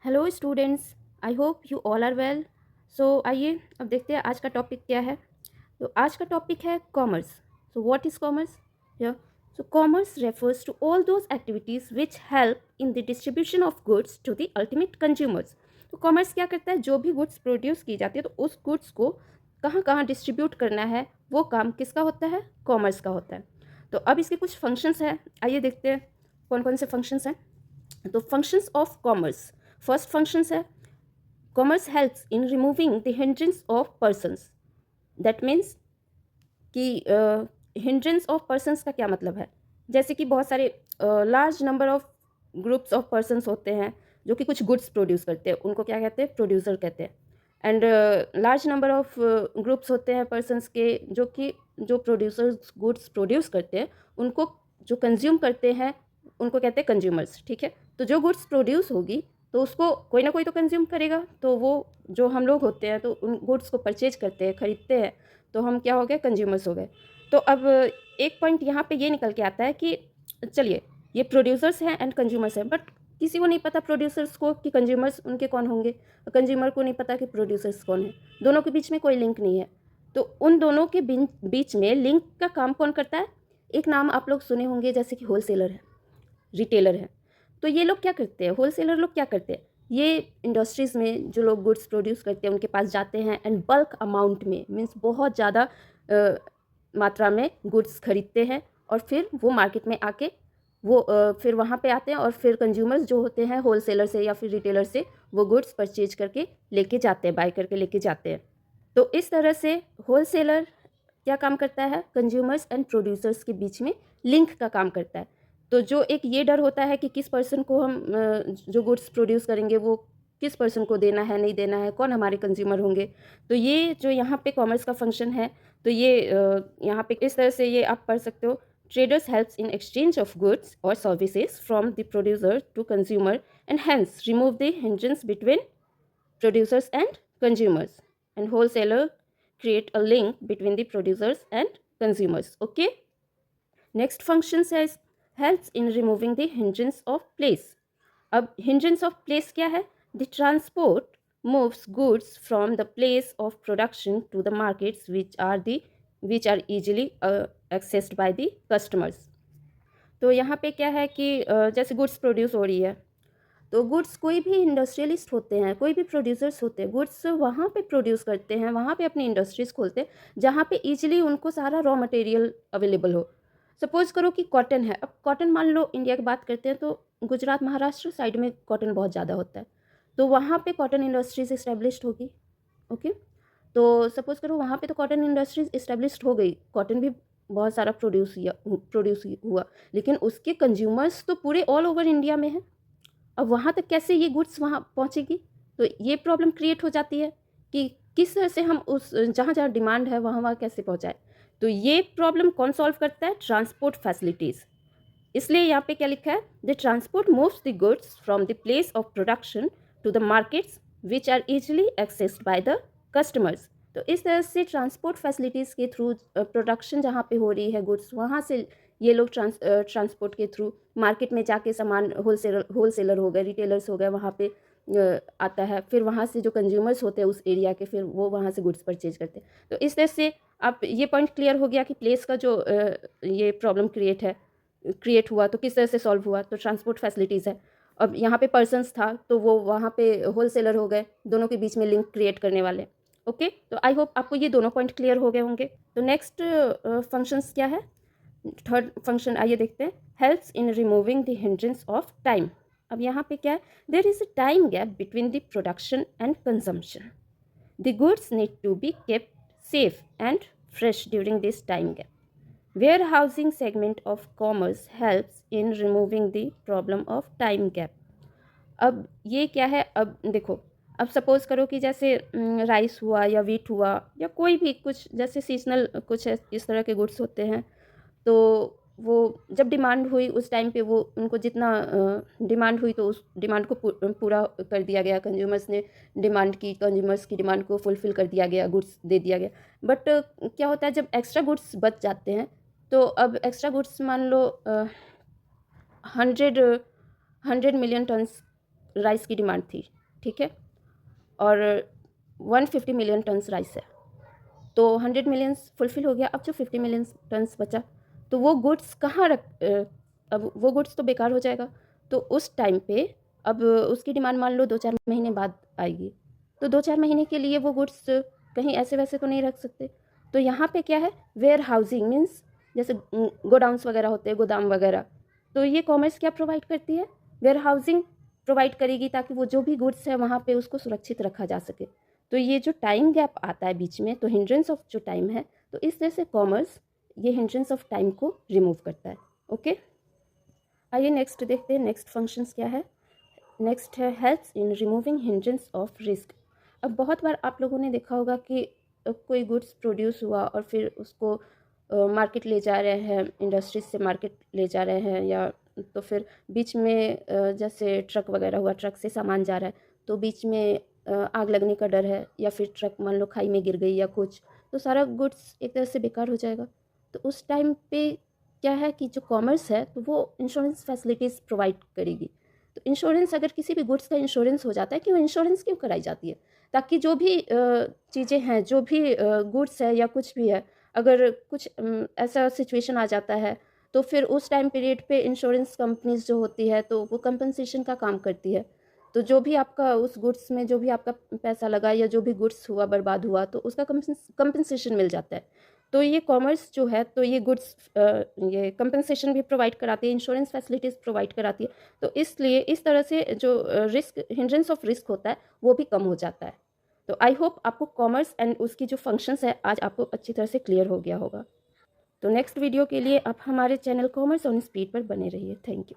Hello students, I hope you all are well. So आइए अब देखते हैं आज का टॉपिक क्या है। तो आज का टॉपिक है commerce. So what is commerce? या so commerce refers to all those activities which help in the distribution of goods to the ultimate consumers. तो कॉमर्स क्या करता है? जो भी गुड्स प्रोड्यूस की जाती है तो उस गुड्स को कहाँ कहाँ डिस्ट्रीब्यूट करना है, वो काम किसका होता है? कॉमर्स का होता है। तो अब इसके कुछ फंक्शंस हैं, आइए देखते हैं कौन कौन से फंक्शंस हैं। तो functions of commerce, first functions है commerce helps in removing the hindrance of persons. That means कि हिंड्रेंस ऑफ पर्सन्स का क्या मतलब है? जैसे कि बहुत सारे large number of groups of persons होते हैं जो कि कुछ गुड्स प्रोड्यूस करते हैं, उनको क्या कहते हैं? प्रोड्यूसर कहते हैं। And large number of groups होते हैं पर्सन्स के जो कि जो प्रोड्यूसर्स गुड्स प्रोड्यूस करते हैं उनको जो कंज्यूम करते हैं उनको कहते हैं कंज्यूमर्स। ठीक है, तो जो गुड्स प्रोड्यूस होगी तो उसको कोई ना कोई तो कंज्यूम करेगा, तो वो जो हम लोग होते हैं तो उन गुड्स को परचेज करते हैं, खरीदते हैं, तो हम क्या हो गए? कंज्यूमर्स हो गए। तो अब एक पॉइंट यहाँ पे ये निकल के आता है कि चलिए ये प्रोड्यूसर्स हैं एंड कंज्यूमर्स हैं, बट किसी को नहीं पता प्रोड्यूसर्स को कि कंज्यूमर्स उनके कौन होंगे, कंज्यूमर को नहीं पता कि प्रोड्यूसर्स कौन है। दोनों के बीच में कोई लिंक नहीं है। तो उन दोनों के बीच में लिंक का काम कौन करता है? एक नाम आप लोग सुने होंगे जैसे कि होलसेलर है, रिटेलर है। तो ये लोग क्या करते हैं? होलसेलर लोग क्या करते हैं? ये इंडस्ट्रीज़ में जो लोग गुड्स प्रोड्यूस करते हैं उनके पास जाते हैं एंड बल्क अमाउंट में, मीन्स बहुत ज़्यादा मात्रा में गुड्स खरीदते हैं और फिर वो मार्केट में आके वो फिर वहाँ पे आते हैं और फिर कंज्यूमर्स जो होते हैं होलसेलर से या फिर रिटेलर से वो गुड्स परचेज करके लेके जाते हैं, बाय करके लेके जाते हैं। तो इस तरह से होलसेलर क्या काम करता है? कंज्यूमर्स एंड प्रोड्यूसर्स के बीच में लिंक का काम करता है। तो जो एक ये डर होता है कि किस पर्सन को हम जो गुड्स प्रोड्यूस करेंगे वो किस पर्सन को देना है, नहीं देना है, कौन हमारे कंज्यूमर होंगे। तो ये जो यहाँ पे कॉमर्स का फंक्शन है, तो ये यहाँ पे इस तरह से ये आप पढ़ सकते हो। Traders helps in exchange of goods और services from the producer to consumer and hence remove the hindrance between producers and consumers, and wholesaler create a link between the producers and consumers. Okay, next function says helps in removing the hindrance of place. अब hindrance of place क्या है? The transport moves goods from the place of production to the markets which are easily accessed by the customers. तो यहाँ पे क्या है कि जैसे गुड्स प्रोड्यूस हो रही है, तो गुड्स कोई भी इंडस्ट्रियलिस्ट होते हैं, कोई भी प्रोड्यूसर्स होते हैं, गुड्स वहाँ पे प्रोड्यूस करते हैं, वहाँ पे अपनी इंडस्ट्रीज़ खोलते हैं जहाँ पे ईजिली उनको सारा रॉ मटेरियल अवेलेबल हो। सपोज़ करो कि कॉटन है। अब कॉटन मान लो इंडिया की बात करते हैं तो गुजरात महाराष्ट्र साइड में कॉटन बहुत ज़्यादा होता है, तो वहाँ पे कॉटन इंडस्ट्रीज़ इस्टेब्लिश्ड होगी। ओके, तो सपोज़ करो वहाँ पे तो कॉटन इंडस्ट्रीज़ इस्टेब्लिश्ड हो गई, कॉटन भी बहुत सारा प्रोड्यूस हुआ, लेकिन उसके कंज्यूमर्स तो पूरे ऑल ओवर इंडिया में हैं। अब वहाँ तक कैसे ये गुड्स वहाँ पहुँचेगी? तो ये प्रॉब्लम क्रिएट हो जाती है कि किस तरह से हम उस जहाँ जहाँ डिमांड है वहाँ वहाँ कैसे पहुँचाएं। तो ये प्रॉब्लम कौन सॉल्व करता है? Transport facilities. इसलिए यहाँ पे क्या लिखा है? The transport moves the goods from the place of production to the markets which are easily accessed by the customers. तो इस तरह से ट्रांसपोर्ट फैसिलिटीज़ के थ्रू प्रोडक्शन जहाँ पे हो रही है गुड्स, वहाँ से ये लोग ट्रांसपोर्ट के थ्रू मार्केट में जाके सामान होलसेलर हो गए, रिटेलर्स हो गए, वहाँ पे आता है। फिर वहाँ से जो कंज्यूमर्स होते हैं उस एरिया के, फिर वो वहाँ से गुड्स परचेज करते हैं। तो इस तरह से आप ये पॉइंट क्लियर हो गया कि प्लेस का जो ये प्रॉब्लम क्रिएट हुआ तो किस तरह से सॉल्व हुआ। तो ट्रांसपोर्ट फैसिलिटीज़ है। अब यहाँ पे पर्सन्स था तो वो वहाँ पे होलसेलर हो गए, दोनों के बीच में लिंक क्रिएट करने वाले। ओके, तो आई होप आपको ये दोनों पॉइंट क्लियर हो गए होंगे। तो नेक्स्ट फंक्शंस क्या है? थर्ड फंक्शन आइए देखते हैं, helps in removing the hindrance of time. अब यहाँ पे क्या है? There is a time gap between the production and consumption. The goods need to be kept safe and fresh during this time gap. Warehousing segment of commerce helps in removing the problem of time gap. अब ये क्या है? अब देखो, अब suppose करो कि जैसे राइस हुआ या वीट हुआ या कोई भी कुछ जैसे सीजनल कुछ इस तरह के गुड्स होते हैं, तो वो जब डिमांड हुई उस टाइम पे वो उनको जितना डिमांड हुई तो उस डिमांड को पूरा कर दिया गया। कंज्यूमर्स ने डिमांड की, कंज्यूमर्स की डिमांड को फुलफ़िल कर दिया गया, गुड्स दे दिया गया। बट क्या होता है जब एक्स्ट्रा गुड्स बच जाते हैं, तो अब एक्स्ट्रा गुड्स मान लो 100 100 मिलियन टन्स राइस की डिमांड थी, ठीक है, और 150 मिलियन टन्स राइस है, तो 100 मिलियंस फुलफिल हो गया। अब जो 50 मिलियन टन्स बचा, तो वो गुड्स कहाँ अब वो गुड्स तो बेकार हो जाएगा। तो उस टाइम पे अब उसकी डिमांड मान लो 2-4 महीने बाद आएगी, तो 2-4 महीने के लिए वो गुड्स कहीं ऐसे वैसे तो नहीं रख सकते। तो यहाँ पे क्या है, वेयर हाउसिंग मीन्स जैसे गोडाउन्स वगैरह होते हैं, गोदाम वगैरह, तो ये कॉमर्स क्या प्रोवाइड करती है, वेयर हाउसिंग प्रोवाइड करेगी, ताकि वो जो भी गुड्स है वहाँ पे उसको सुरक्षित रखा जा सके। तो ये जो टाइम गैप आता है बीच में, तो हिंड्रेंस ऑफ जो टाइम है, तो इस तरह से कॉमर्स ये हिंड्रेंस ऑफ टाइम को रिमूव करता है। ओके, आइए नेक्स्ट देखते हैं, नेक्स्ट फंक्शंस क्या है। नेक्स्ट है helps in removing hindrance of risk. अब बहुत बार आप लोगों ने देखा होगा कि कोई गुड्स प्रोड्यूस हुआ और फिर उसको मार्केट ले जा रहे हैं, इंडस्ट्रीज से मार्केट ले जा रहे हैं, या तो फिर बीच में जैसे ट्रक वगैरह हुआ, ट्रक से सामान जा रहा है, तो बीच में आग लगने का डर है, या फिर ट्रक मान लो खाई में गिर गई या कुछ, तो सारा गुड्स एक तरह से बेकार हो जाएगा। तो उस टाइम पे क्या है कि जो कॉमर्स है, तो वो इंश्योरेंस फैसिलिटीज़ प्रोवाइड करेगी। तो इंश्योरेंस, अगर किसी भी गुड्स का इंश्योरेंस हो जाता है, कि वो इंश्योरेंस क्यों कराई जाती है, ताकि जो भी चीज़ें हैं, जो भी गुड्स है या कुछ भी है, अगर कुछ ऐसा सिचुएशन आ जाता है, तो फिर उस टाइम पीरियड पे इंश्योरेंस कंपनीज जो होती है, तो वो कंपनसेशन का काम करती है। तो जो भी आपका उस गुड्स में जो भी आपका पैसा लगा, या जो भी गुड्स हुआ, बर्बाद हुआ, तो उसका कंपनसेशन मिल जाता है। तो ये कॉमर्स जो है, तो ये गुड्स ये कंपनसेशन भी प्रोवाइड कराती है, इंश्योरेंस फैसिलिटीज़ प्रोवाइड कराती है। तो इसलिए इस तरह से जो रिस्क, हिंड्रेंस ऑफ रिस्क होता है, वो भी कम हो जाता है। तो आई होप आपको कॉमर्स एंड उसकी जो फंक्शंस है आज आपको अच्छी तरह से क्लियर हो गया होगा। तो नेक्स्ट वीडियो के लिए आप हमारे चैनल कॉमर्स ऑन स्पीड पर बने रहिए। Thank you.